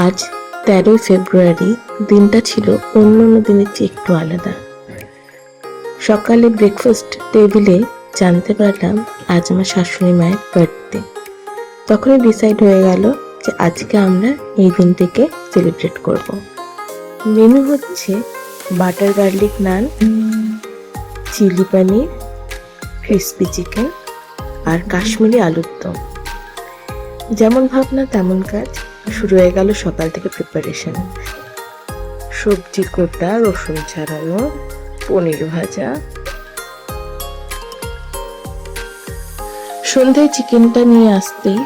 আজ 13 ফেব্রুয়ারি। দিনটা ছিল অন্যান্য দিনের চেয়ে একটু আলাদা। সকালে ব্রেকফাস্ট টেবিলে জানতে পারলাম আজ আমার শাশুড়ি মায়ের বার্থডে। তখনই ডিসাইড হয়ে গেল যে আজকে আমরা এই দিনটিকে সেলিব্রেট করব। মেনু হচ্ছে বাটার গার্লিক নান, চিলি পনির, ক্রিসপি চিকেন আর কাশ্মীরি আলুর দম। যেমন ভাবনা তেমন কাজ, শুরু হয়ে গেল সকাল থেকে প্রিপারেশন। সবজি কোটা, রসুন ছাড়ানো, পনির ভাজা। সন্ধ্যায় চিকেনটা নিয়ে আসতেই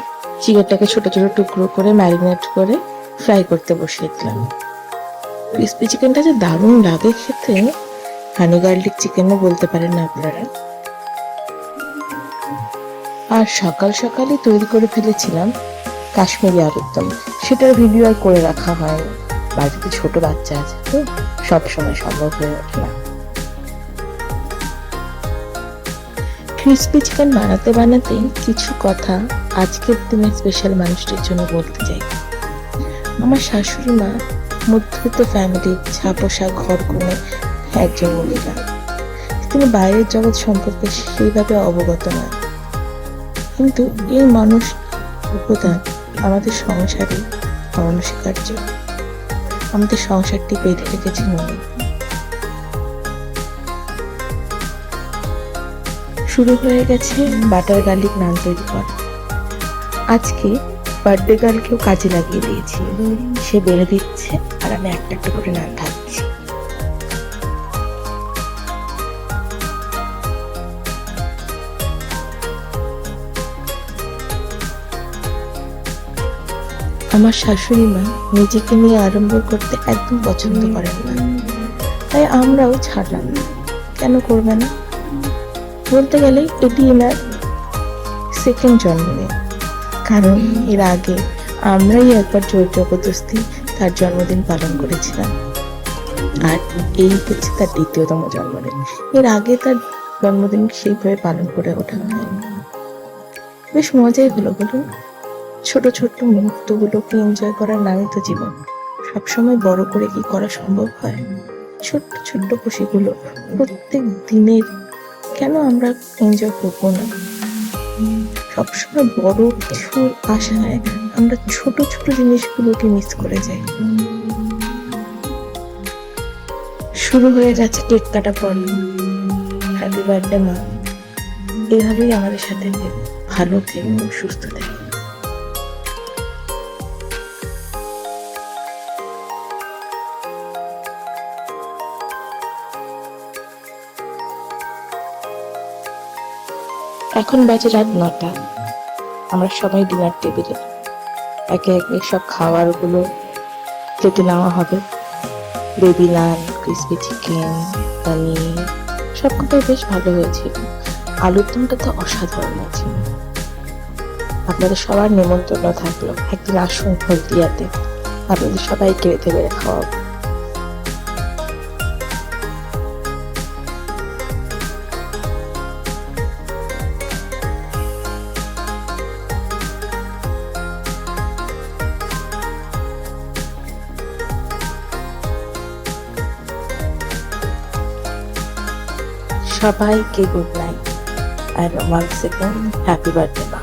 চিকেনটাকে ছোট ছোট টুকরো করে ম্যারিনেট করে ফ্রাই করতে বসিয়ে দিলাম। ক্রিসপি চিকেনটা যে দারুণ লাগে খেতে, হানি গার্লিক চিকেনও বলতে পারেন না আপনারা। আর সকাল সকালই তৈরি করে ফেলেছিলাম কাশ্মীরি আলুর দম। সেটার ভিডিও আর করে রাখা হয়নি, বাড়িতে ছোট বাচ্চা আছে তো সবসময় সম্ভব হয়ে ওঠে না। ক্রিসপি চিকেন বানাতে বানাতে কিছু কথা আজকের দিনের স্পেশাল মানুষটির জন্য বলতে চাই। আমার শাশুড়ি মা মধ্যবিত্ত ফ্যামিলির ছাপোষা ঘর কোণে একজন মহিলা। তিনি বাইরের জগৎ সম্পর্কে সেইভাবে অবগত নয়, কিন্তু এই মানুষ অবদান আমাদের সংসারে অনস্বীকার্য। আমাদের সংসারটি বেঁধে রেখেছে মনে। শুরু হয়ে গেছে বাটার গার্লিক নান তৈরি করা। আজকে বার্থডে গার্লকেও কাজে লাগিয়ে দিয়েছি। সে বেড়ে দিচ্ছে আর আমি একটা একটা করে নান খাচ্ছি। আমার শাশুড়ি মা নিজেকে নিয়ে আড়ম্বর করতে একদম পছন্দ করেন না, তাই আমরাও ছাড়লাম না। কেন করবে না? বলতে গেলে এটি এনার সেকেন্ড জন্মদিন, কারণ এর আগে আমরাই একবার জোর জবরদস্তি তার জন্মদিন পালন করেছিলাম, আর এই হচ্ছে তার দ্বিতীয়তম জন্মদিন। এর আগে তার জন্মদিন সেইভাবে পালন করে ওঠা হয়নি। বেশ মজাই হলো বলুন। ছোট ছোট মুহূর্তগুলোকে এনজয় করার নামই তো জীবন। সবসময় বড় করে কি করা সম্ভব হয়? ছোট্ট ছোট্ট খুশিগুলো প্রত্যেক দিনের কেন আমরা এনজয় করবো না? সবসময় বড় কিছুর আশায় আমরা ছোট ছোট জিনিসগুলোকে মিস করে যাই। শুরু হয়ে যাচ্ছে কেক কাটা পর্ব। হ্যাপি বার্থডে মা। এভাবেই আমাদের সাথে ভালো থেকো, সুস্থ থেকো। এখন বাজে রাত 9টা। আমরা সবাই ডিনার টেবিলে একে একে সব খাবারগুলো প্লেটে নেওয়া হবে। বেবি নান, ক্রিসপি চিকেন, পনির সবকটাই বেশ ভালো হয়েছিল। আলুর দমটা তো অসাধারণ হয়েছে। আপনাদের সবার নিমন্ত্রণ থাকলো, একদিন আসুন হলদিয়াতে, আপনাদের সবাইকে রেঁধে বেড়ে খাওয়াবো। সবাইকে গুড নাইট আর ওয়ান্স এগেইন হ্যাপি বার্থডে মা।